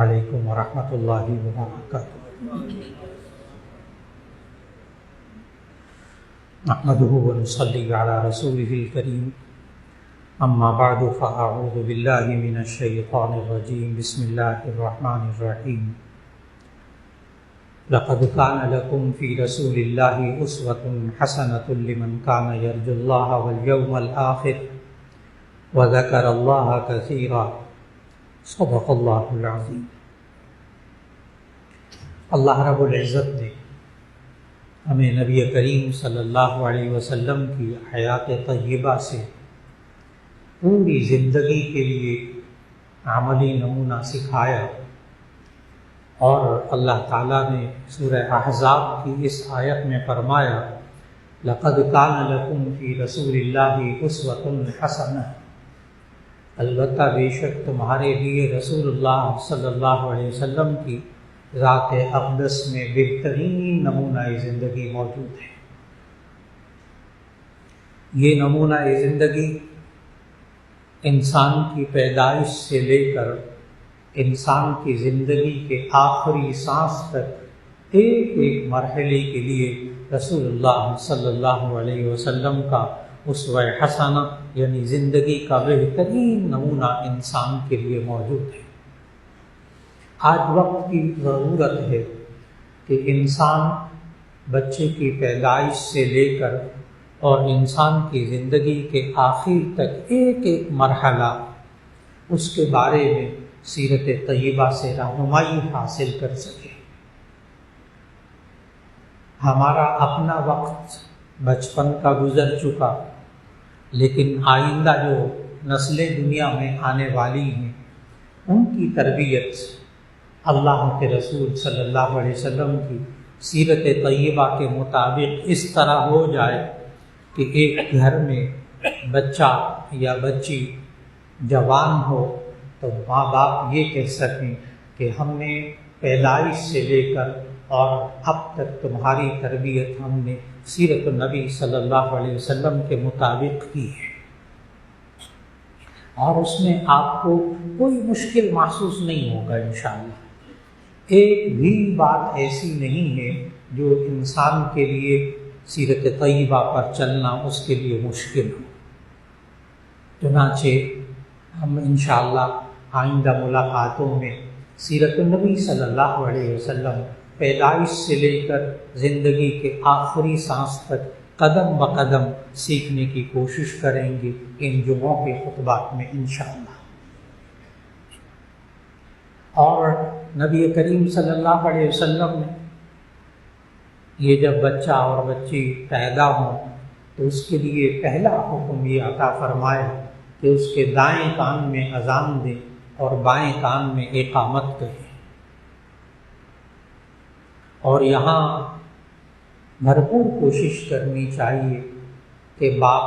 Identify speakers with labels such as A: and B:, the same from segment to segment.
A: علیکم ورحمۃ اللہ وبرکاتہ۔ نحمده ونصلی علی رسوله الکریم، اما بعد فاعوذ باللہ من الشیطان الرجیم، بسم اللہ الرحمن الرحیم۔ لقد كان لكم في رسول الله أسوة حسنة لمن كان يرجو الله واليوم الآخر وذكر الله كثيرا، صدق اللہ العظیم۔ اللہ رب العزت نے ہمیں نبی کریم صلی اللہ علیہ وسلم کی حیات طیبہ سے پوری زندگی کے لیے عملی نمونہ سکھایا، اور اللہ تعالیٰ نے سورہ احزاب کی اس آیت میں فرمایا لقد كان لكم في رسول الله أسوة حسنة، البتہ بے شک تمہارے لیے رسول اللہ صلی اللہ علیہ وسلم کی ذات اقدس میں بہترین نمونہ زندگی موجود ہے۔ یہ نمونہ زندگی انسان کی پیدائش سے لے کر انسان کی زندگی کے آخری سانس تک ایک ایک مرحلے کے لیے رسول اللہ صلی اللہ علیہ وسلم کا اسوہ حسنہ یعنی زندگی کا بہترین نمونہ انسان کے لیے موجود ہے۔ آج وقت کی ضرورت ہے کہ انسان بچے کی پیدائش سے لے کر اور انسان کی زندگی کے آخر تک ایک ایک مرحلہ اس کے بارے میں سیرت طیبہ سے رہنمائی حاصل کر سکے۔ ہمارا اپنا وقت بچپن کا گزر چکا، لیکن آئندہ جو نسلیں دنیا میں آنے والی ہیں ان کی تربیت اللہ کے رسول صلی اللہ علیہ وسلم کی سیرت طیبہ کے مطابق اس طرح ہو جائے کہ ایک گھر میں بچہ یا بچی جوان ہو تو ماں باپ یہ کہہ سکیں کہ ہم نے پیدائش سے لے کر اور اب تک تمہاری تربیت ہم نے سیرت النبی صلی اللہ علیہ وسلم کے مطابق کی ہے، اور اس میں آپ کو کوئی مشکل محسوس نہیں ہوگا انشاءاللہ۔ ایک بھی بات ایسی نہیں ہے جو انسان کے لیے سیرت طیبہ پر چلنا اس کے لیے مشکل ہو۔ چنانچہ ہم انشاءاللہ آئندہ ملاقاتوں میں سیرت النبی صلی اللہ علیہ وسلم پیدائش سے لے کر زندگی کے آخری سانس تک قدم بقدم سیکھنے کی کوشش کریں گے ان جمعوں کے خطبات میں انشاءاللہ۔ اور نبی کریم صلی اللہ علیہ وسلم نے یہ جب بچہ اور بچی پیدا ہوں تو اس کے لیے پہلا حکم یہ عطا فرمایا کہ اس کے دائیں کان میں اذان دیں اور بائیں کان میں اقامت کہیں۔ اور یہاں بھرپور کوشش کرنی چاہیے کہ باپ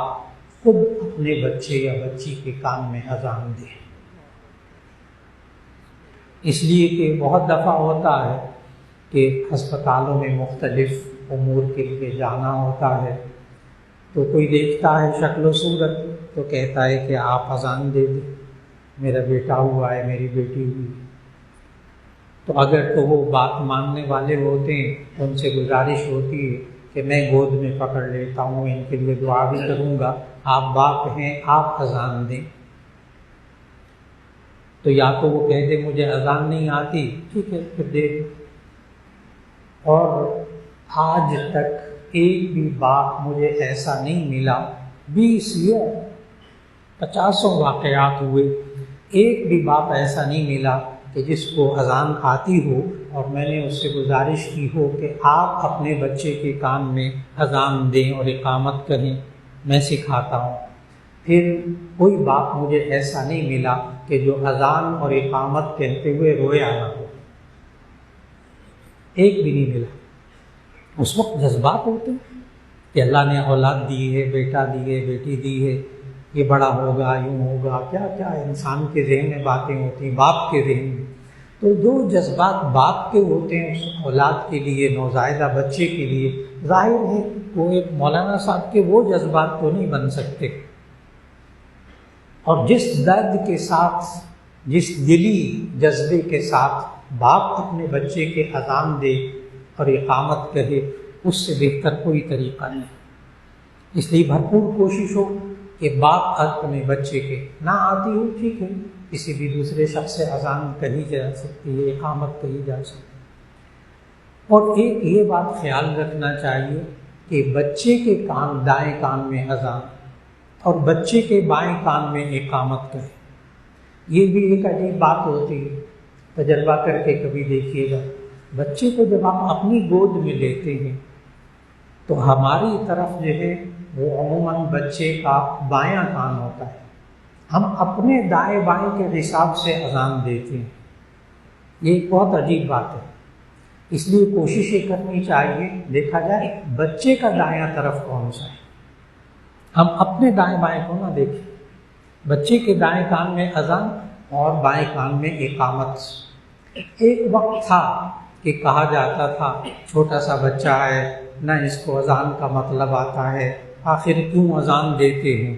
A: خود اپنے بچے یا بچی کے کان میں اذان دے، اس لیے کہ بہت دفعہ ہوتا ہے کہ ہسپتالوں میں مختلف امور کے لیے جانا ہوتا ہے تو کوئی دیکھتا ہے شکل و صورت تو کہتا ہے کہ آپ اذان دے دیں، میرا بیٹا ہوا ہے، میری بیٹی ہوئی۔ تو اگر تو وہ بات ماننے والے ہوتے ہیں تو ان سے گزارش ہوتی ہے کہ میں گود میں پکڑ لیتا ہوں، ان کے لیے دعا بھی کروں گا، آپ باپ ہیں، آپ اذان دیں۔ تو یا تو وہ کہہ دے مجھے اذان نہیں آتی، ٹھیک ہے پھر دے دیں۔ اور آج تک ایک بھی باپ مجھے ایسا نہیں ملا، 20 50 واقعات ہوئے، ایک بھی باپ ایسا نہیں ملا کہ جس کو اذان آتی ہو اور میں نے اس سے گزارش کی ہو کہ آپ اپنے بچے کے کان میں اذان دیں اور اقامت کریں، میں سکھاتا ہوں۔ پھر کوئی باپ مجھے ایسا نہیں ملا کہ جو اذان اور اقامت کہتے ہوئے رویا نہ ہو، ایک بھی نہیں ملا۔ اس وقت جذبات ہوتے ہیں کہ اللہ نے اولاد دی ہے، بیٹا دی ہے، بیٹی دی ہے، یہ بڑا ہوگا، یوں ہوگا، کیا کیا انسان کے ذہن میں باتیں ہوتی ہیں، باپ کے ذہن میں۔ تو جو جذبات باپ کے ہوتے ہیں اس اولاد کے لیے، نوزائیدہ بچے کے لیے، ظاہر ہے وہ ایک مولانا صاحب کے وہ جذبات تو نہیں بن سکتے۔ اور جس درد کے ساتھ جس دلی جذبے کے ساتھ باپ اپنے بچے کے اذان دے اور اقامت کہے، اس سے بہتر کوئی طریقہ نہیں۔ اس لیے بھرپور کوشش ہو کہ باپ اپنے بچے کے نہ آتی ہو، ٹھیک ہے، کسی بھی دوسرے شخص سے اذان کہی جا سکتی ہے، اقامت کہی جا سکتی ہے۔ اور ایک یہ بات خیال رکھنا چاہیے کہ بچے کے کان دائیں کان میں اذان اور بچے کے بائیں کان میں اقامت کہے، یہ بھی ایک عجیب بات ہوتی ہے۔ تجربہ کر کے کبھی دیکھیے گا، بچے کو جب ہم اپنی گود میں لیتے ہیں تو ہماری طرف جو ہے وہ عموماً بچے کا بایاں کان ہوتا ہے، ہم اپنے دائیں بائیں کے حساب سے اذان دیتے ہیں۔ یہ ایک بہت عجیب بات ہے، اس لیے کوشش یہ کرنی چاہیے دیکھا جائے بچے کا دایاں طرف کون سا ہے، ہم اپنے دائیں بائیں کو نہ دیکھیں۔ بچے کے دائیں کان میں اذان اور بائیں کان میں اقامت۔ ایک وقت تھا کہ کہا جاتا تھا چھوٹا سا بچہ ہے، نہ اس کو اذان کا مطلب آتا ہے، آخر کیوں اذان دیتے ہیں؟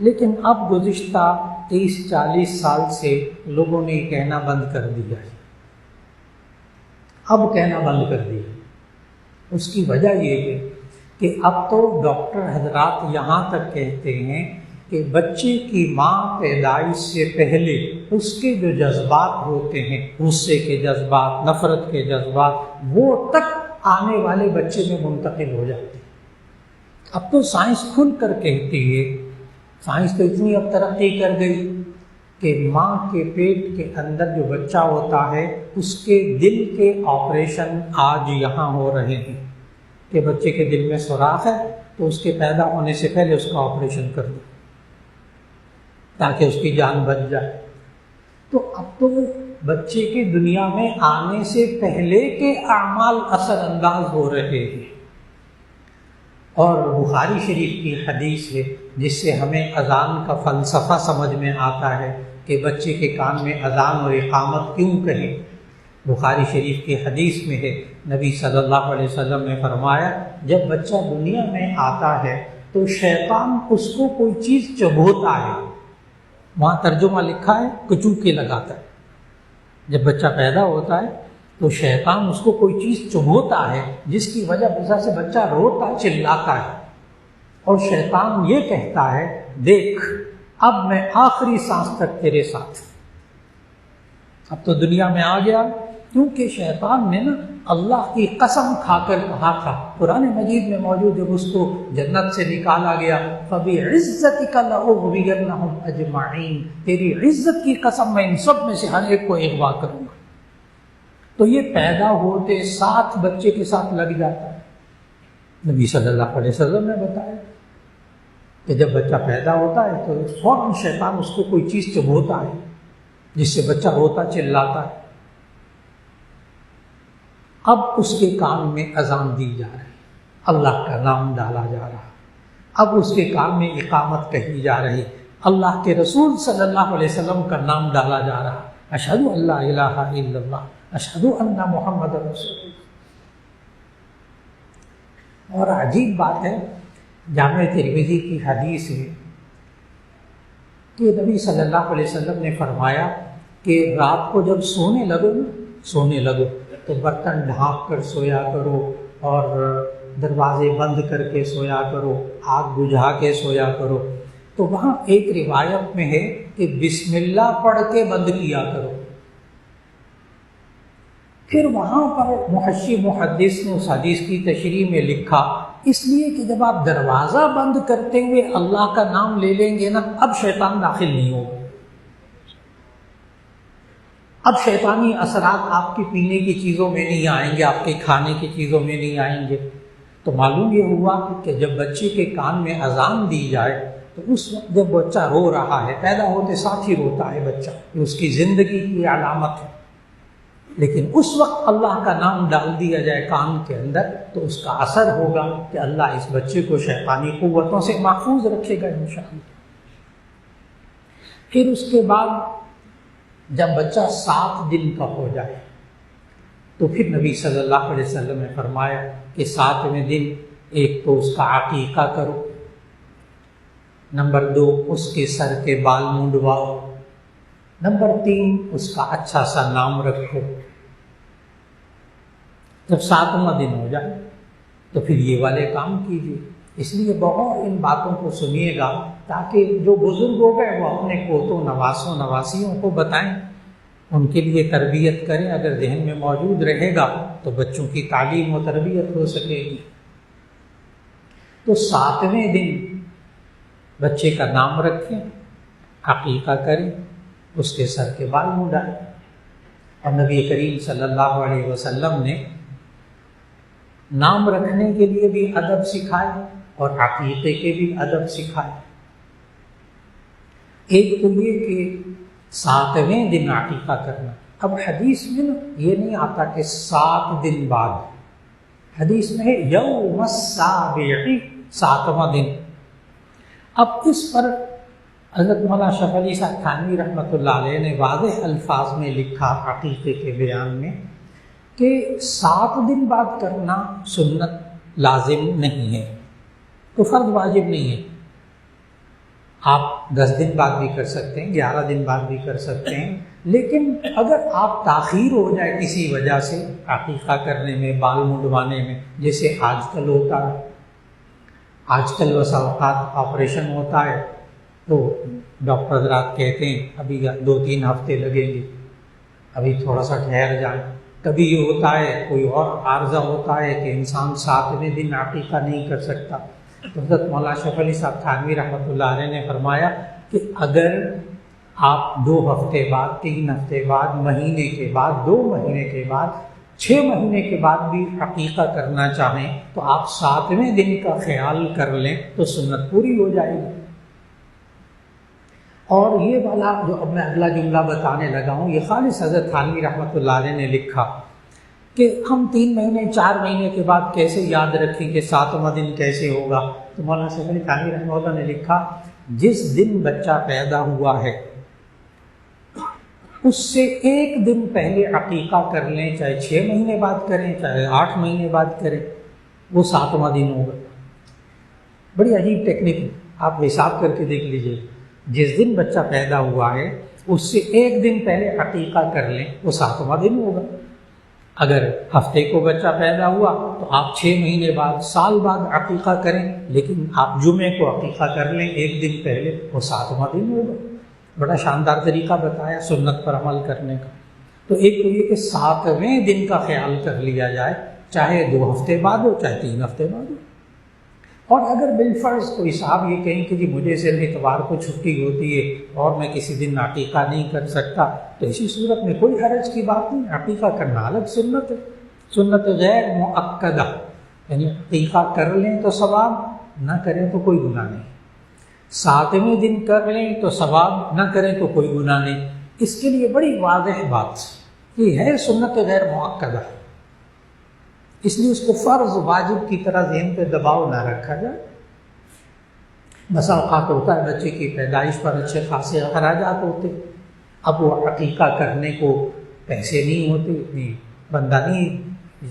A: لیکن اب گزشتہ 30-40 سال سے لوگوں نے کہنا بند کر دیا ہے، اب کہنا بند کر دیا۔ اس کی وجہ یہ ہے کہ اب تو ڈاکٹر حضرات یہاں تک کہتے ہیں کہ بچے کی ماں پیدائش سے پہلے اس کے جو جذبات ہوتے ہیں، غصے کے جذبات، نفرت کے جذبات، وہ تک آنے والے بچے میں منتقل ہو جاتے ہیں۔ اب تو سائنس کھل کر کہتی ہے، سائنس تو اتنی اب ترقی کر گئی کہ ماں کے پیٹ کے اندر جو بچہ ہوتا ہے اس کے دل کے آپریشن آج یہاں ہو رہے ہیں کہ بچے کے دل میں سوراخ ہے تو اس کے پیدا ہونے سے پہلے اس کا آپریشن کر دو تاکہ اس کی جان بچ جائے۔ تو اب تو بچے کے دنیا میں آنے سے پہلے کے اعمال اثر انداز ہو رہے ہیں۔ اور بخاری شریف کی حدیث ہے جس سے ہمیں اذان کا فلسفہ سمجھ میں آتا ہے کہ بچے کے کان میں اذان اور اقامت کیوں کہیں۔ بخاری شریف کی حدیث میں ہے، نبی صلی اللہ علیہ وسلم نے فرمایا جب بچہ دنیا میں آتا ہے تو شیطان اس کو کوئی چیز چبھوتا ہے، وہاں ترجمہ لکھا ہے کچوکے لگاتا ہے۔ جب بچہ پیدا ہوتا ہے تو شیطان اس کو کوئی چیز چبھوتا ہے جس کی وجہ سے بچہ روتا چلاتا ہے، اور شیطان یہ کہتا ہے دیکھ اب میں آخری سانس تک تیرے ساتھ۔ اب تو دنیا میں آ گیا، کیونکہ شیطان نے نا اللہ کی قسم کھا کر کہا تھا، قرآن مجید میں موجود ہے، اس کو جنت سے نکالا گیا، فَبِعِزَّتِكَ لَأُغْوِيَنَّهُمْ أَجْمَعِينَ، تیری عزت کی قسم میں ان سب میں سے ہر ایک کو اغوا کروں گا۔ تو یہ پیدا ہوتے ساتھ بچے کے ساتھ لگ جاتا ہے۔ نبی صلی اللہ علیہ وسلم نے بتایا کہ جب بچہ پیدا ہوتا ہے تو فوراً شیطان اس کو کوئی چیز چبھوتا ہے جس سے بچہ روتا چلاتا ہے۔ اب اس کے کان میں اذان دی جا رہی، اللہ کا نام ڈالا جا رہا، اب اس کے کان میں اقامت کہی جا رہی، اللہ کے رسول صلی اللہ علیہ وسلم کا نام ڈالا جا رہا، اشہد ان لا الہ الا اللہ، اشہد ان محمد رسول اللہ۔ اور عجیب بات ہے، جامع ترمذی کی حدیث ہے کہ نبی صلی اللہ علیہ وسلم نے فرمایا کہ رات کو جب سونے لگو تو برتن ڈھانپ کر سویا کرو اور دروازے بند کر کے سویا کرو، آگ بجھا کے سویا کرو۔ تو وہاں ایک روایت میں ہے کہ بسم اللہ پڑھ کے بند کیا کرو۔ پھر وہاں پر محدث نے اس حدیث کی تشریح میں لکھا، اس لیے کہ جب آپ دروازہ بند کرتے ہوئے اللہ کا نام لے لیں گے نا، اب شیطان داخل نہیں ہوگا، اب شیطانی اثرات آپ کی پینے کی چیزوں میں نہیں آئیں گے، آپ کے کھانے کی چیزوں میں نہیں آئیں گے۔ تو معلوم یہ ہوا کہ جب بچے کے کان میں اذان دی جائے تو اس وقت جب بچہ رو رہا ہے، پیدا ہوتے ساتھ ہی روتا ہے بچہ، یہ اس کی زندگی کی علامت ہے، لیکن اس وقت اللہ کا نام ڈال دیا جائے کان کے اندر تو اس کا اثر ہوگا کہ اللہ اس بچے کو شیطانی قوتوں سے محفوظ رکھے گا انشاءاللہ۔ پھر اس کے بعد جب بچہ 7 دن کا ہو جائے تو پھر نبی صلی اللہ علیہ وسلم نے فرمایا کہ 7ویں دن ایک تو اس کا عقیقہ کرو، نمبر 2 اس کے سر کے بال منڈواؤ، نمبر 3، اس کا اچھا سا نام رکھو۔ جب 7واں دن ہو جائے تو پھر یہ والے کام کیجیے۔ اس لیے بہت ان باتوں کو سنیے گا تاکہ جو بزرگ ہو گئے وہ اپنے پوتوں نواسوں نواسیوں کو بتائیں، ان کے لیے تربیت کریں۔ اگر ذہن میں موجود رہے گا تو بچوں کی تعلیم و تربیت ہو سکے گی۔ تو 7ویں دن بچے کا نام رکھیں، عقیقہ کریں، اس کے سر کے بال منڈائیں۔ اور نبی کریم صلی اللہ علیہ وسلم نے نام رکھنے کے لیے بھی ادب سکھائے اور عقیقے کے بھی ادب سکھائے۔ ایک تو یہ کہ 7ویں دن عقیقہ کرنا۔ اب حدیث میں یہ نہیں آتا کہ 7 دن بعد، حدیث میں ہے یوم السابع، 7واں دن۔ اب اس پر حضرت مولانا شرف علی صاحب تھانوی رحمۃ اللہ علیہ نے واضح الفاظ میں لکھا عقیقے کے بیان میں کہ 7 دن بعد کرنا سنت لازم نہیں ہے، تو فرض واجب نہیں ہے۔ آپ 10 دن بعد بھی کر سکتے ہیں، 11 دن بعد بھی کر سکتے ہیں، لیکن اگر آپ تاخیر ہو جائے کسی وجہ سے عقیقہ کرنے میں، بال منڈوانے میں، جیسے آج کل ہوتا ہے، آج کل بسا اوقات آپریشن ہوتا ہے تو ڈاکٹر حضرات کہتے ہیں ابھی 2-3 ہفتے لگیں گے، ابھی تھوڑا سا ٹھہر جائیں۔ کبھی یہ ہوتا ہے کوئی اور عارضہ ہوتا ہے کہ انسان 7ویں دن عقیقہ نہیں کر سکتا، تو حضرت مولانا شرف علی صاحب تھانوی رحمۃ اللہ علیہ نے فرمایا کہ اگر آپ 2 ہفتے بعد، 3 ہفتے بعد، مہینے کے بعد، 2 مہینے کے بعد، 6 مہینے کے بعد بھی عقیقہ کرنا چاہیں تو آپ 7ویں دن کا خیال کر لیں تو سنت پوری ہو جائے گی۔ اور یہ والا جو اب میں اگلا جملہ بتانے لگا ہوں، یہ خالص حضرت تھانوی رحمۃ اللہ علیہ نے لکھا کہ ہم 3 مہینے 4 مہینے کے بعد کیسے یاد رکھیں کہ 7واں دن کیسے ہوگا۔ تو مولانا شیخ علی تھانوی رحمۃ اللہ نے لکھا جس دن بچہ پیدا ہوا ہے اس سے 1 دن پہلے عقیقہ کر لیں، چاہے 6 مہینے بعد کریں، چاہے 8 مہینے بعد کریں، وہ 7واں دن ہوگا۔ بڑی عجیب ٹیکنیک ہے، آپ حساب کر کے دیکھ لیجئے، جس دن بچہ پیدا ہوا ہے اس سے 1 دن پہلے عقیقہ کر لیں، وہ 7واں دن ہوگا۔ اگر ہفتے کو بچہ پیدا ہوا تو آپ 6 مہینے بعد، سال بعد عقیقہ کریں، لیکن آپ جمعے کو عقیقہ کر لیں 1 دن پہلے، وہ 7واں دن ہوگا۔ بڑا شاندار طریقہ بتایا سنت پر عمل کرنے کا۔ تو ایک تو یہ کہ 7ویں دن کا خیال کر لیا جائے، چاہے 2 ہفتے بعد ہو، چاہے 3 ہفتے بعد ہو۔ اور اگر بالفرض کوئی صاحب یہ کہیں کہ جی مجھے صرف اتوار کو چھٹی ہوتی ہے اور میں کسی دن عقیقہ نہیں کر سکتا، تو اسی صورت میں کوئی حرج کی بات نہیں، عقیقہ کرنا الگ سنت ہے، سنت غیر مؤکدہ، یعنی عقیقہ کر لیں تو ثواب، نہ کریں تو کوئی گناہ نہیں۔ 7ویں دن کر لیں تو ثواب، نہ کریں تو کوئی گناہ نہیں۔ اس کے لیے بڑی واضح بات یہ ہے، سنت غیر مؤکدہ، اس لیے اس کو فرض واجب کی طرح ذہن پہ دباؤ نہ رکھا جائے۔ بسا اوقات ہوتا ہے بچے کی پیدائش پر اچھے خاصے اخراجات ہوتے، اب وہ عقیقہ کرنے کو پیسے نہیں ہوتے، اتنی بندہ نہیں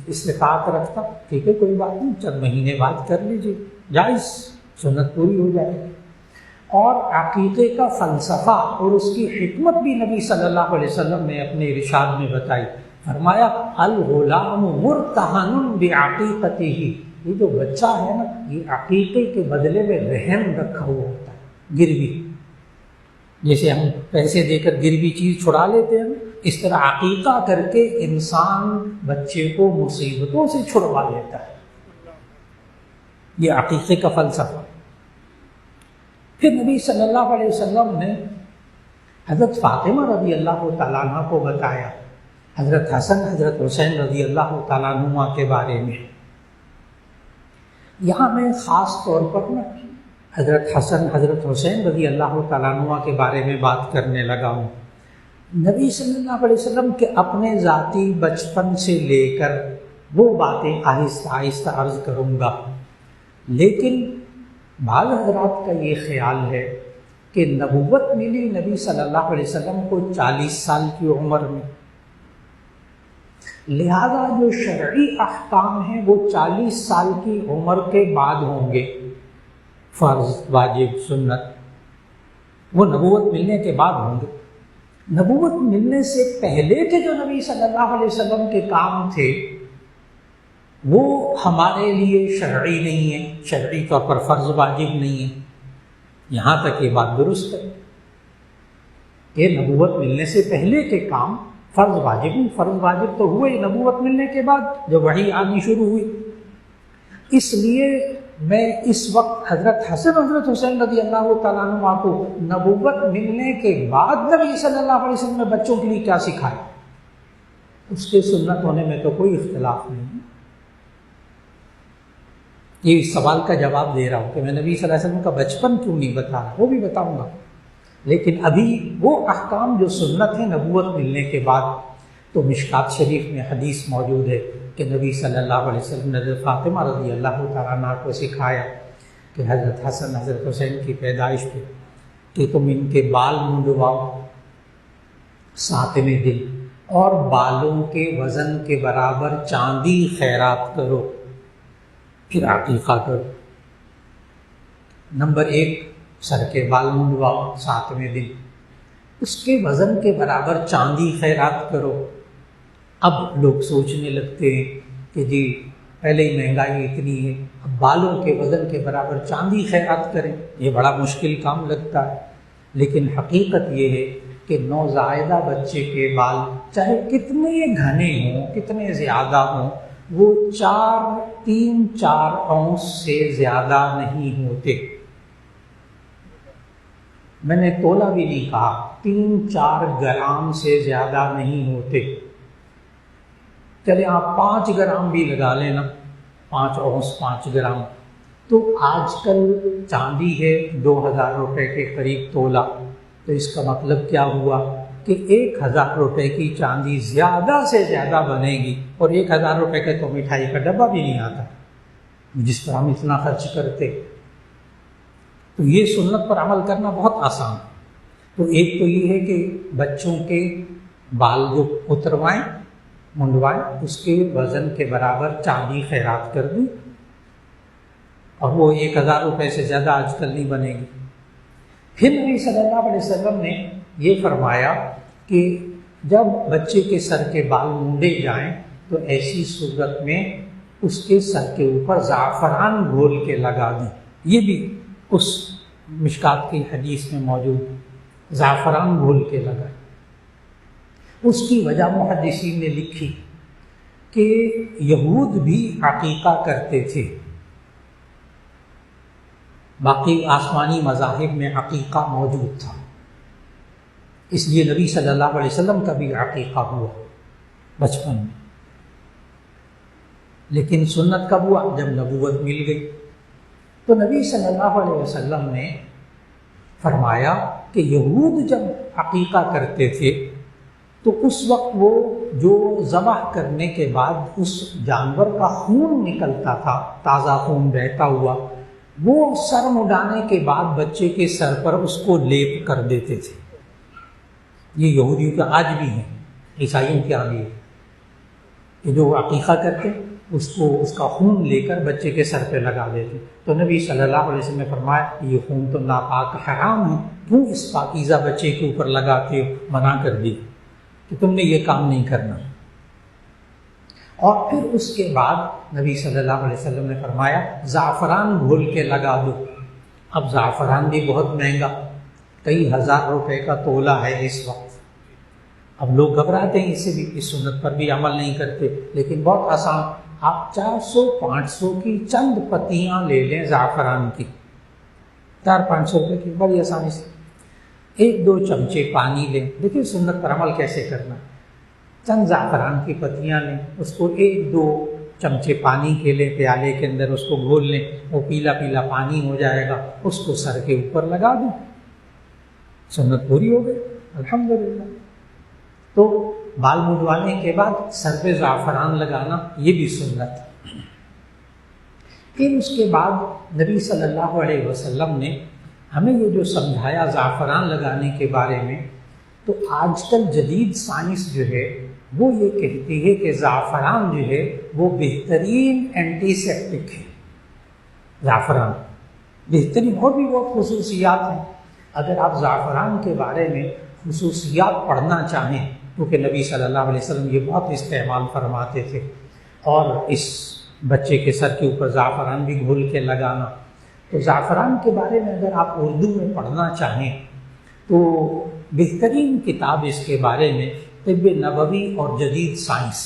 A: استطاعت رکھتا، ٹھیک ہے کوئی بات نہیں، چند مہینے بعد کر لیجیے، جائز، سنت پوری ہو جائے گی۔ اور عقیقے کا فلسفہ اور اس کی حکمت بھی نبی صلی اللہ علیہ وسلم نے اپنے ارشاد میں بتائی، فرمایا الغلام مرتہن بعقیقتہ، یہ جو بچہ ہے نا یہ عقیقے کے بدلے میں رہن رکھا ہوا ہوتا ہے، گروی، جیسے ہم پیسے دے کر گروی چیز چھڑا لیتے ہیں، اس طرح عقیقہ کر کے انسان بچے کو مصیبتوں سے چھڑوا لیتا ہے، یہ عقیقے کا فلسفہ۔ پھر نبی صلی اللہ علیہ وسلم نے حضرت فاطمہ رضی اللہ تعالیٰ عنہ کو بتایا، حضرت حسن حضرت حسین رضی اللہ تعالیٰ عنہ کے بارے میں۔ یہاں میں خاص طور پر نا حضرت حسن حضرت حسین رضی اللہ تعالیٰ عنہ کے بارے میں بات کرنے لگا ہوں۔ نبی صلی اللہ علیہ وسلم کے اپنے ذاتی بچپن سے لے کر وہ باتیں آہستہ آہستہ عرض کروں گا، لیکن بعض حضرات کا یہ خیال ہے کہ نبوت ملی نبی صلی اللہ علیہ وسلم کو 40 سال کی عمر میں، لہذا جو شرعی احکام ہیں وہ 40 سال کی عمر کے بعد ہوں گے، فرض واجب سنت وہ نبوت ملنے کے بعد ہوں گے۔ نبوت ملنے سے پہلے کے جو نبی صلی اللہ علیہ وسلم کے کام تھے وہ ہمارے لیے شرعی نہیں ہے، شرعی طور پر فرض واجب نہیں ہے۔ یہاں تک یہ بات درست ہے کہ نبوت ملنے سے پہلے کے کام فرض واجب نہیں، فرض واجب تو ہوئے نبوت ملنے کے بعد جب وحی آنی شروع ہوئی۔ اس لیے میں اس وقت حضرت حسن حضرت حسین رضی اللہ تعالیٰ عنہ کو نبوت ملنے کے بعد نبی صلی اللہ علیہ وسلم نے بچوں کے لیے کیا سکھایا، اس کے سنت ہونے میں تو کوئی اختلاف نہیں۔ یہ اس سوال کا جواب دے رہا ہوں کہ میں نبی صلی اللہ علیہ وسلم کا بچپن کیوں نہیں بتا رہا، وہ بھی بتاؤں گا، لیکن ابھی وہ احکام جو سنت ہیں نبوت ملنے کے بعد، تو مشکات شریف میں حدیث موجود ہے کہ نبی صلی اللہ علیہ وسلم نے حضرت فاطمہ رضی اللہ تعالیٰ عنہ کو سکھایا کہ حضرت حسن حضرت حسین کی پیدائش پہ کہ تم ان کے بال منڈواؤ 7ویں دن اور بالوں کے وزن کے برابر چاندی خیرات کرو، پھر عقیقہ کرو۔ نمبر 1، سر کے بال منڈواؤ 7ویں دن، اس کے وزن کے برابر چاندی خیرات کرو۔ اب لوگ سوچنے لگتے ہیں کہ جی پہلے ہی مہنگائی اتنی ہے، اب بالوں کے وزن کے برابر چاندی خیرات کریں، یہ بڑا مشکل کام لگتا ہے، لیکن حقیقت یہ ہے کہ نوزائیدہ بچے کے بال چاہے کتنے گھنے ہوں، کتنے زیادہ ہوں، وہ 3-4 اونس سے زیادہ نہیں ہوتے۔ میں نے تولا بھی نہیں کہا، 3-4 گرام سے زیادہ نہیں ہوتے۔ چلے آپ 5 گرام بھی لگا لینا، 5 اونس 5 گرام، تو آج کل چاندی ہے 2000 روپے کے قریب تولا، تو اس کا مطلب کیا ہوا کہ 1000 روپے کی چاندی زیادہ سے زیادہ بنے گی، اور 1000 روپے کا تو مٹھائی کا ڈبہ بھی نہیں آتا جس پر ہم اتنا خرچ کرتے۔ تو یہ سنت پر عمل کرنا بہت آسان۔ تو ایک تو یہ ہے کہ بچوں کے بال جو اتروائیں منڈوائیں، اس کے وزن کے برابر چاندی خیرات کر دیں، اور وہ 1000 روپے سے زیادہ آج کل نہیں بنے گی۔ پھر نبی صلی اللہ علیہ وسلم نے یہ فرمایا کہ جب بچے کے سر کے بال مونڈے جائیں تو ایسی صورت میں اس کے سر کے اوپر زعفران گھول کے لگا دیں۔ یہ بھی اس مشکات کی حدیث میں موجود، زعفران گھول کے لگائیں۔ اس کی وجہ محدثین نے لکھی کہ یہود بھی عقیقہ کرتے تھے، باقی آسمانی مذاہب میں عقیقہ موجود تھا، اس لیے نبی صلی اللہ علیہ وسلم کا بھی عقیقہ ہوا بچپن میں۔ لیکن سنت کب ہوا؟ جب نبوت مل گئی۔ تو نبی صلی اللہ علیہ وسلم نے فرمایا کہ یہود جب عقیقہ کرتے تھے تو اس وقت وہ جو ذبح کرنے کے بعد اس جانور کا خون نکلتا تھا، تازہ خون بہتا ہوا، وہ سر مڈانے کے بعد بچے کے سر پر اس کو لیپ کر دیتے تھے۔ یہ یہودیوں کا آج بھی ہے، عیسائیوں کے آگے کہ جو عقیقہ کرتے اس کو اس کا خون لے کر بچے کے سر پہ لگا دیتے۔ تو نبی صلی اللہ علیہ وسلم نے فرمایا یہ خون تو ناپاک حرام ہے، کیوں اس پاکیزہ بچے کے اوپر لگاتے ہو؟ منع کر دی کہ تم نے یہ کام نہیں کرنا۔ اور پھر اس کے بعد نبی صلی اللہ علیہ وسلم نے فرمایا زعفران گھول کے لگا دو۔ اب زعفران بھی بہت مہنگا، کئی ہزار روپے کا تولا ہے اس وقت۔ اب لوگ گھبراتے ہیں اس سے بھی، اس سنت پر بھی عمل نہیں کرتے، لیکن بہت آسان، آپ 400-500 کی چند پتیاں لے لیں زعفران کی، 400-500 روپے کی، بڑی آسانی سے 1-2 چمچے پانی لیں۔ دیکھیں سنت پر عمل کیسے کرنا، چند زعفران کی پتیاں لیں، اس کو 1-2 چمچے پانی کے لیں، پیالے کے اندر اس کو گھول لیں، وہ پیلا پیلا پانی ہو جائے گا، اس کو سر کے اوپر لگا دیں، سنت پوری ہو گئی الحمدللہ۔ تو بال منڈوانے کے بعد سر پہ زعفران لگانا یہ بھی سنت۔ پھر اس کے بعد نبی صلی اللہ علیہ وسلم نے ہمیں یہ جو سمجھایا زعفران لگانے کے بارے میں، تو آج کل جدید سائنس جو ہے وہ یہ کہتی ہے کہ زعفران جو ہے وہ بہترین اینٹی سیپٹک ہے۔ زعفران بہترین، اور بھی بہت خصوصیات ہیں۔ اگر آپ زعفران کے بارے میں خصوصیات پڑھنا چاہیں، کیونکہ نبی صلی اللہ علیہ وسلم یہ بہت استعمال فرماتے تھے، اور اس بچے کے سر کے اوپر زعفران بھی گھول کے لگانا، تو زعفران کے بارے میں اگر آپ اردو میں پڑھنا چاہیں تو بہترین کتاب اس کے بارے میں طب نبوی اور جدید سائنس،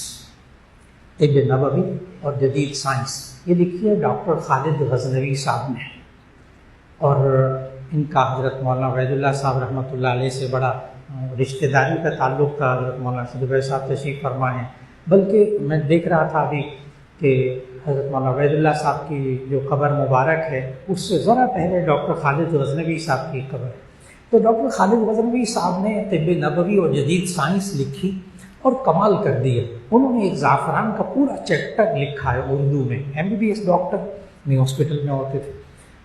A: طب نبوی اور جدید سائنس، یہ لکھی ہے ڈاکٹر خالد غزنوی صاحب نے، اور ان کا حضرت مولانا عبید اللہ صاحب رحمۃ اللہ علیہ سے بڑا رشتہ داری کا تعلق تھا۔ حضرت مولانا صدیق صاحب تشریف فرما ہیں، بلکہ میں دیکھ رہا تھا ابھی کہ حضرت مولانا عبید اللہ صاحب کی جو قبر مبارک ہے اس سے ذرا پہلے ڈاکٹر خالد غزنوی صاحب کی قبر، تو ڈاکٹر خالد غزنوی صاحب نے طب نبوی اور جدید سائنس لکھی اور کمال کر دیا۔ انہوں نے ایک زعفران کا پورا چیپٹر لکھا ہے اردو میں، MBBS ڈاکٹر میں ہاسپٹل میں ہوتے تھے،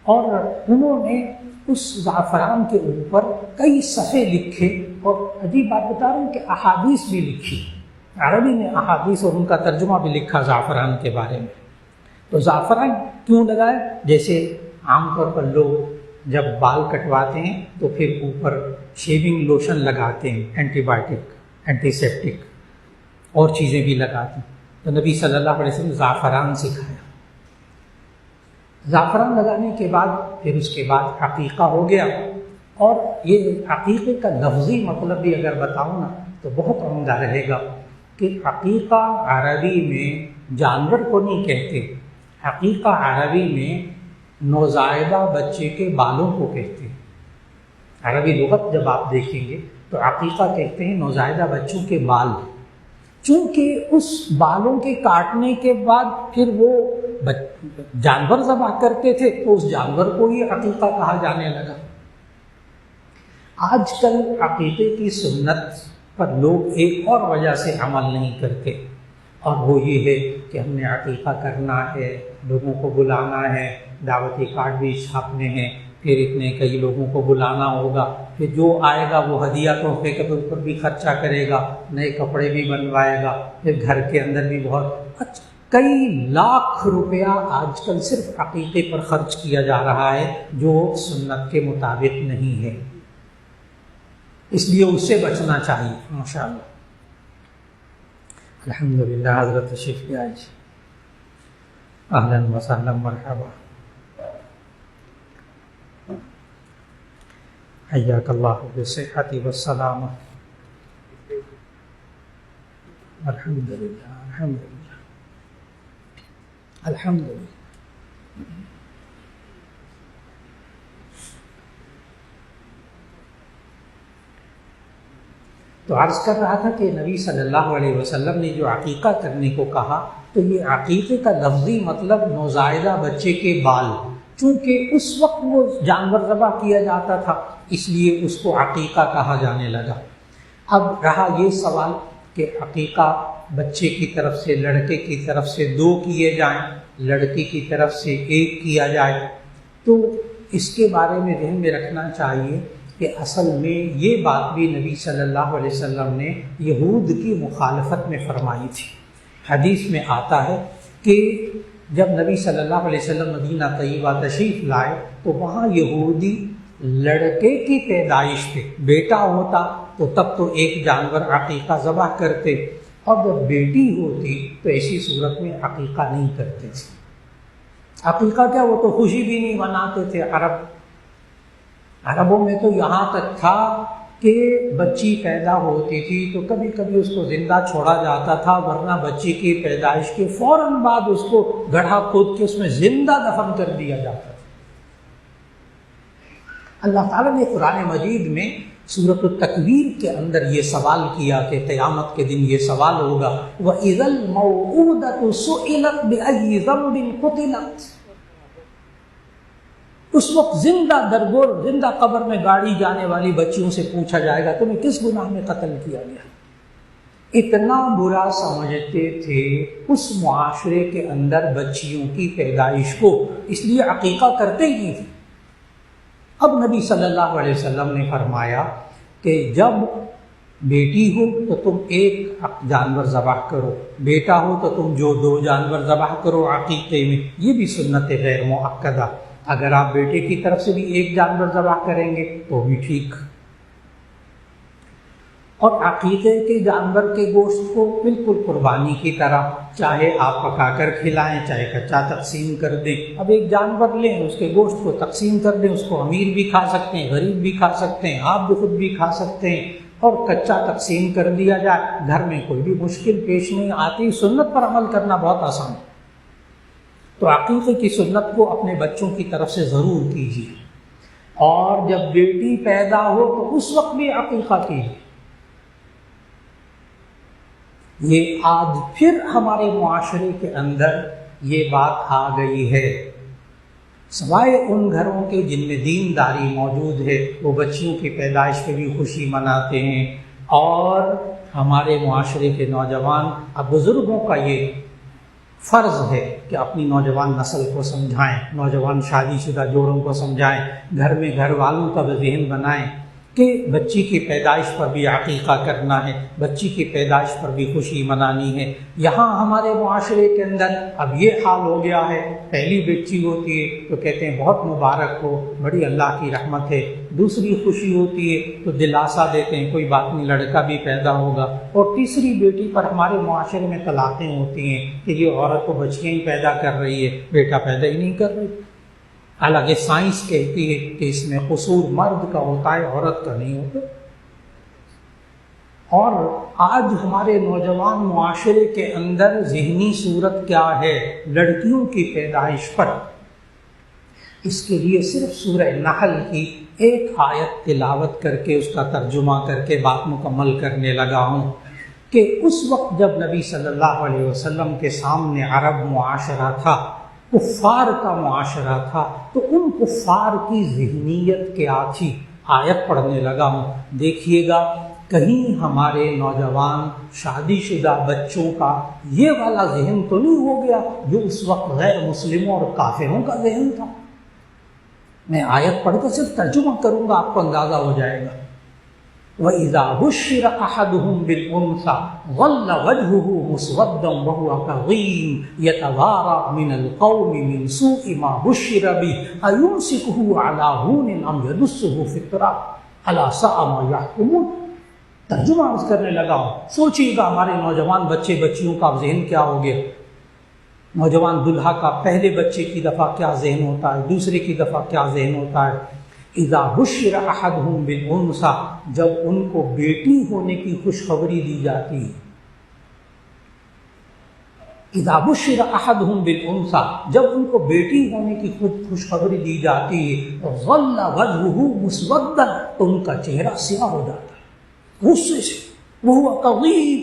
A: اور انہوں نے اس زعفران کے اوپر کئی صفحے لکھے، اور عجیب بات بتا رہا ہوں کہ احادیث بھی لکھی، عربی میں احادیث اور ان کا ترجمہ بھی لکھا زعفران کے بارے میں۔ تو زعفران کیوں لگائے؟ جیسے عام طور پر لوگ جب بال کٹواتے ہیں تو پھر اوپر شیونگ لوشن لگاتے ہیں، اینٹی بائیوٹک، اینٹی سیپٹک اور چیزیں بھی لگاتے ہیں، تو نبی صلی اللہ علیہ وسلم زعفران سکھایا۔ زعفران لگانے کے بعد پھر اس کے بعد عقیقہ ہو گیا، اور یہ عقیقے کا لفظی مطلب بھی اگر بتاؤں نا تو بہت عمدہ رہے گا، کہ عقیقہ عربی میں جانور کو نہیں کہتے، عقیقہ عربی میں نوزائیدہ بچے کے بالوں کو کہتے ہیں۔ عربی لغت جب آپ دیکھیں گے تو عقیقہ کہتے ہیں نوزائیدہ بچوں کے بال، چونکہ اس بالوں کے کاٹنے کے بعد پھر وہ جانور ذبح کرتے تھے تو اس جانور کو ہی عقیقہ کہا جانے لگا۔ آج کل عقیقے کی سنت پر لوگ ایک اور وجہ سے عمل نہیں کرتے، اور وہ یہ ہے کہ ہم نے عقیقہ کرنا ہے، لوگوں کو بلانا ہے، دعوتی کارڈ بھی چھاپنے ہیں، پھر اتنے کئی لوگوں کو بلانا ہوگا، پھر جو آئے گا وہ ہدیہ تحفے کے اوپر بھی خرچہ کرے گا، نئے کپڑے بھی بنوائے گا، پھر گھر کے اندر بھی بہت کئی لاکھ روپیہ آج کل صرف عقیقے پر خرچ کیا جا رہا ہے، جو سنت کے مطابق نہیں ہے، اس لیے اس سے بچنا چاہیے۔ ماشاءاللہ، الحمدللہ، حضرت تشریف لے آئیے، اہلاً وسہلاً، مرحبا، حیاک اللہ بالصحۃ والسلامہ، الحمدللہ، الحمدللہ، الحمدللہ۔ تو عرض کر رہا تھا کہ نبی صلی اللہ علیہ وسلم نے جو عقیقہ کرنے کو کہا تو یہ عقیقے کا لفظی مطلب نوزائیدہ بچے کے بال، چونکہ اس وقت وہ جانور ذبح کیا جاتا تھا اس لیے اس کو عقیقہ کہا جانے لگا۔ اب رہا یہ سوال کہ عقیقہ بچے کی طرف سے، لڑکے کی طرف سے 2 کیے جائیں، لڑکی کی طرف سے 1 کیا جائے، تو اس کے بارے میں ذہن میں رکھنا چاہیے کہ اصل میں یہ بات بھی نبی صلی اللہ علیہ وسلم نے یہود کی مخالفت میں فرمائی تھی۔ حدیث میں آتا ہے کہ جب نبی صلی اللہ علیہ وسلم مدینہ طیبہ تشریف لائے تو وہاں یہودی لڑکے کی پیدائش پہ، بیٹا ہوتا تو تب تو 1 جانور عقیقہ ذبح کرتے، اور جب بیٹی ہوتی تو ایسی صورت میں عقیقہ نہیں کرتے تھے۔ عقیقہ کیا، وہ تو خوشی بھی نہیں مناتے تھے۔ عربوں میں تو یہاں تک تھا کہ بچی پیدا ہوتی تھی تو کبھی کبھی اس کو زندہ چھوڑا جاتا تھا، ورنہ بچی کی پیدائش کے فوراً بعد اس کو گڑھا کھود کے اس میں زندہ دفن کر دیا جاتا تھا۔ اللہ تعالیٰ نے قرآن مجید میں سورۃ التکویر کے اندر یہ سوال کیا کہ قیامت کے دن یہ سوال ہوگا، وَإِذَا الْمَوْءُودَةُ سُئِلَتْ بِأَيِّ ذَنبٍ قُتِلَتْ، اس وقت زندہ درگور، زندہ قبر میں گاڑی جانے والی بچیوں سے پوچھا جائے گا تمہیں کس گناہ میں قتل کیا گیا۔ اتنا برا سمجھتے تھے اس معاشرے کے اندر بچیوں کی پیدائش کو، اس لیے عقیقہ کرتے ہی نہیں تھے۔ اب نبی صلی اللہ علیہ وسلم نے فرمایا کہ جب بیٹی ہو تو تم 1 جانور ذبح کرو، بیٹا ہو تو تم جو 2 جانور ذبح کرو عقیقے میں، یہ بھی سنت غیر مؤکدہ۔ اگر آپ بیٹے کی طرف سے بھی 1 جانور ذبح کریں گے تو بھی ٹھیک، اور عقیقے کے جانور کے گوشت کو بالکل قربانی کی طرح چاہے آپ پکا کر کھلائیں، چاہے کچا تقسیم کر دیں۔ اب ایک جانور لیں، اس کے گوشت کو تقسیم کر دیں، اس کو امیر بھی کھا سکتے ہیں، غریب بھی کھا سکتے ہیں، آپ بھی خود بھی کھا سکتے ہیں، اور کچا تقسیم کر دیا جائے، گھر میں کوئی بھی مشکل پیش نہیں آتی، سنت پر عمل کرنا بہت آسان ہے۔ تو عقیقے کی سنت کو اپنے بچوں کی طرف سے ضرور کیجیے، اور جب بیٹی پیدا ہو تو اس وقت بھی عقیقہ کیجیے۔ یہ آج پھر ہمارے معاشرے کے اندر یہ بات آ گئی ہے، سوائے ان گھروں کے جن میں دینداری موجود ہے، وہ بچیوں کی پیدائش پہ بھی خوشی مناتے ہیں، اور ہمارے معاشرے کے نوجوان اب بزرگوں کا یہ فرض ہے کہ اپنی نوجوان نسل کو سمجھائیں، نوجوان شادی شدہ جوڑوں کو سمجھائیں، گھر میں گھر والوں کا ذہن بنائیں کہ بچی کی پیدائش پر بھی عقیقہ کرنا ہے، بچی کی پیدائش پر بھی خوشی منانی ہے۔ یہاں ہمارے معاشرے کے اندر اب یہ حال ہو گیا ہے، پہلی بچی ہوتی ہے تو کہتے ہیں بہت مبارک ہو، بڑی اللہ کی رحمت ہے، دوسری خوشی ہوتی ہے تو دلاسا دیتے ہیں کوئی بات نہیں، لڑکا بھی پیدا ہوگا، اور تیسری بیٹی پر ہمارے معاشرے میں طلاقیں ہوتی ہیں کہ یہ عورت تو بچیاں ہی پیدا کر رہی ہے، بیٹا پیدا ہی نہیں کر رہی۔ حالانکہ سائنس کہتی ہے کہ اس میں قصور مرد کا ہوتا ہے، عورت کا نہیں ہوتا۔ اور آج ہمارے نوجوان معاشرے کے اندر ذہنی صورت کیا ہے لڑکیوں کی پیدائش پر؟ اس کے لیے صرف سورہ نحل کی ایک آیت تلاوت کر کے اس کا ترجمہ کر کے بات مکمل کرنے لگا ہوں کہ اس وقت جب نبی صلی اللہ علیہ وسلم کے سامنے عرب معاشرہ تھا، کفار کا معاشرہ تھا، تو ان کفار کی ذہنیت کیا تھی، آیت پڑھنے لگا ہوں۔ دیکھیے گا کہیں ہمارے نوجوان شادی شدہ بچوں کا یہ والا ذہن تو نہیں ہو گیا جو اس وقت غیر مسلموں اور کافروں کا ذہن تھا۔ میں آیت پڑھ کر صرف ترجمہ کروں گا، آپ کو اندازہ ہو جائے گا۔ وَإِذَا بُشِّرَ أَحَدُهُم بِالْأُنثَىٰ ظَلَّ وَجْهُهُ مُسْوَدًّا وَهُوَ كَظِيمٌ يَتَوَارَىٰ مِنَ الْقَوْمِ مِنْ سُوءِ مَا بُشِّرَ بِهِ أَيُمْسِكُهُ عَلَىٰ هُونٍ أَمْ يَدُسُّهُ فِي التُّرَابِ أَلَا سَاءَ مَا يَحْكُمُونَ۔ ترجمہ عرض کرنے لگا ہوں، سوچیے گا ہمارے نوجوان بچے بچیوں کا ذہن کیا ہو گیا۔ نوجوان دلہا کا پہلے بچے کی دفعہ کیا ذہن ہوتا ہے، دوسرے کی دفعہ کیا ذہن ہوتا ہے۔ اذا بشر احدهم بالانثى، جب ان کو بیٹی ہونے کی خوشخبری دی جاتی ہے۔ اذا بشر احدهم بالانثى، جب ان کو بیٹی ہونے کی خوشخبری دی جاتی ہے، ظل وجهه مسودا، تو ان کا چہرہ سیاہ ہو جاتا ہے غصے سے، وهو كظيم،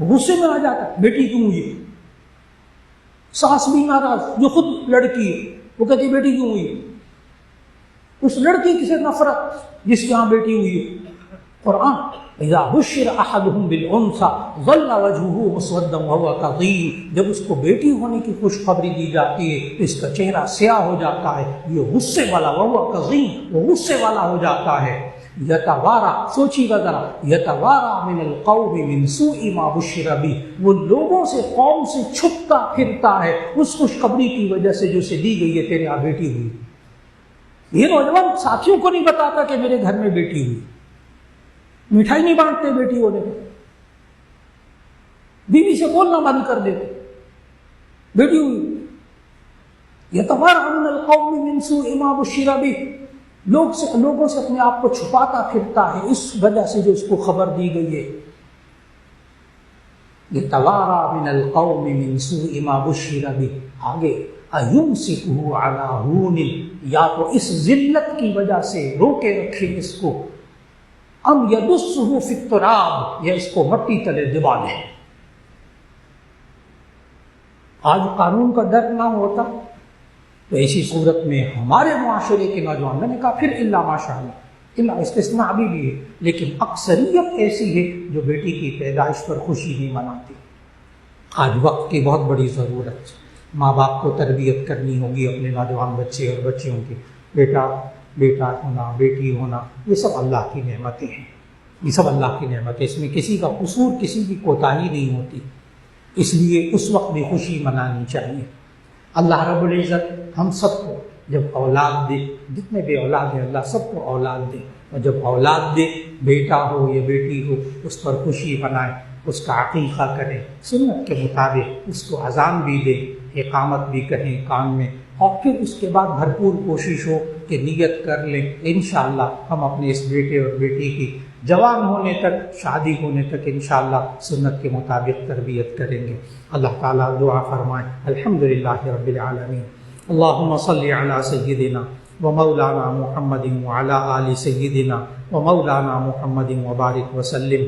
A: غصے میں آ جاتا ہے، بیٹی کیوں ہوئی؟ ساس بھی ناراض جو خود لڑکی ہے، وہ کہتی بیٹی کیوں ہوئی؟ اس لڑکی کی سے نفرت جس کے ہاں بیٹی ہوئی ہے۔ قرآن اذا بشر احدهم بالانثى ظل وجهه مسودا وهو كظيم، جب اس کو بیٹی ہونے کی خوشخبری دی جاتی ہے تو اس کا چہرہ سیاہ ہو جاتا ہے، یہ غصے والا، وهو كظيم، وہ غصے والا ہو جاتا ہے۔ یتوارا، سوچیے گا ذرا، یتوارا من القوم من سوء ما بشر به، وہ لوگوں سے، قوم سے چھپتا پھرتا ہے اس خوشخبری کی وجہ سے جو اسے دی گئی ہے تیرے یہاں بیٹی ہوئی۔ یہ نوجوان ساتھیوں کو نہیں بتاتا کہ میرے گھر میں بیٹی ہوئی، مٹھائی نہیں بانٹتے بیٹی ہونے کو، بیوی سے بولنا بند کر دیتے بیٹی ہوئی۔ یتوارا من القوم من سوء ما بشر به، لوگوں سے اپنے آپ کو چھپاتا پھرتا ہے اس وجہ سے جو اس کو خبر دی گئی ہے۔ یتوارا من القوم من سوء ما بشر به، آگے ایمسکہ علی ہون، یا تو اس ذلت کی وجہ سے روکے رکھے اس کو، ام یدسہ فی التراب، یا اس کو مٹی تلے دبا دے۔ آج قانون کا ڈر نہ ہوتا تو ایسی صورت میں ہمارے معاشرے کے نوجوان، میں نے کہا پھر الا ماشاء اللہ، الا استثناء بھی ہے، لیکن اکثریت ایسی ہے جو بیٹی کی پیدائش پر خوشی نہیں مناتی۔ آج وقت کی بہت بڑی ضرورت ہے، ماں باپ کو تربیت کرنی ہوگی اپنے نوجوان بچے اور بچیوں کی۔ بیٹا ہونا، بیٹی ہونا، یہ سب اللہ کی نعمتیں ہیں، یہ سب اللہ کی نعمتیں، اس میں کسی کا قصور، کسی کی کوتاہی نہیں ہوتی، اس لیے اس وقت بھی خوشی منانی چاہیے۔ اللہ رب العزت ہم سب کو جب اولاد دے، جتنے بھی اولاد ہیں اللہ سب کو اولاد دے، اور جب اولاد دے، بیٹا ہو یا بیٹی ہو، اس پر خوشی منائے، اس کا عقیقہ کریں سنت کے مطابق، اس کو اذان بھی دیں، اقامت بھی کہیں کان میں، اور پھر اس کے بعد بھرپور کوشش ہو کہ نیت کر لیں انشاءاللہ ہم اپنے اس بیٹے اور بیٹی کی جوان ہونے تک، شادی ہونے تک انشاءاللہ سنت کے مطابق تربیت کریں گے۔ اللہ تعالیٰ دعا فرمائیں۔ الحمدللہ رب العالمین، اللہم صلی علی سیدنا ومولانا محمد وعلی آل سیدنا ومولانا محمد وبارک وسلم۔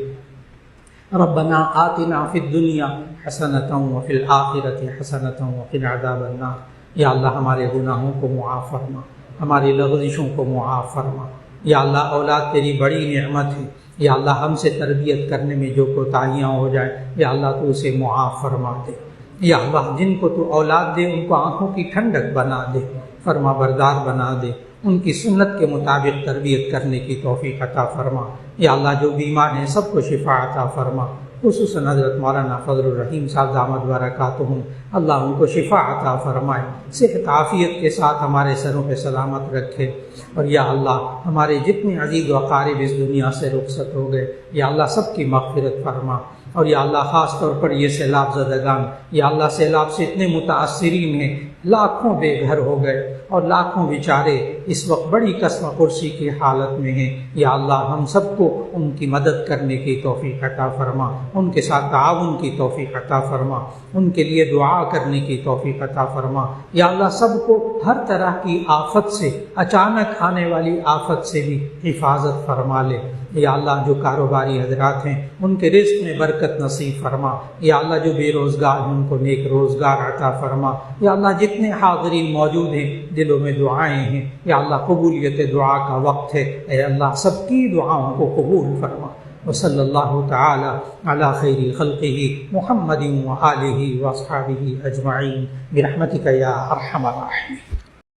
A: ربنا آتنا فی الدنیا حسنۃ وفی الآخرۃ حسنۃ وقنا عذاب النار۔ یا اللہ ہمارے گناہوں کو معاف فرما، ہماری لغزشوں کو معاف فرما۔ یا اللہ اولاد تیری بڑی نعمت ہے، یا اللہ ہم سے تربیت کرنے میں جو کوتاہیاں ہو جائیں یا اللہ تو اسے معاف فرما دے۔ یا اللہ جن کو تو اولاد دے ان کو آنکھوں کی ٹھنڈک بنا دے، فرما بردار بنا دے، ان کی سنت کے مطابق تربیت کرنے کی توفیق عطا فرما۔ یا اللہ جو بیمار ہیں سب کو شفا عطا فرما، خصوصاً حضرت مولانا فضل الرحیم صاحب دامت برکاتہم، اللہ ان کو شفا عطا فرمائے، صحت عافیت کے ساتھ ہمارے سروں پہ سلامت رکھے۔ اور یا اللہ ہمارے جتنے عزیز و اقارب اس دنیا سے رخصت ہو گئے، یا اللہ سب کی مغفرت فرما۔ اور یا اللہ خاص طور پر یہ سیلاب زدگان، یا اللہ سیلاب سے اتنے متاثرین ہیں، لاکھوں بے گھر ہو گئے اور لاکھوں بیچارے اس وقت بڑی قسم کرسی کی حالت میں ہیں۔ یا اللہ ہم سب کو ان کی مدد کرنے کی توفیق عطا فرما، ان کے ساتھ تعاون کی توفیق عطا فرما، ان کے لیے دعا کرنے کی توفیق عطا فرما۔ یا اللہ سب کو ہر طرح کی آفت سے، اچانک آنے والی آفت سے بھی حفاظت فرما لے۔ یا اللہ جو کاروباری حضرات ہیں ان کے رزق میں برکت نصیب فرما۔ یا اللہ جو بے روزگار ہیں ان کو نیک روزگار عطا فرما۔ یا اللہ جتنے حاضرین موجود ہیں دلوں میں دعائیں ہیں، یا اللہ قبولیت دعا کا وقت ہے، اے اللہ سب کی دعاؤں کو قبول فرما۔ وصلی اللہ تعالی علی خیر خلقہ محمد وآلہ واصحابہ اجمعین برحمتک یا ارحم الراحمین۔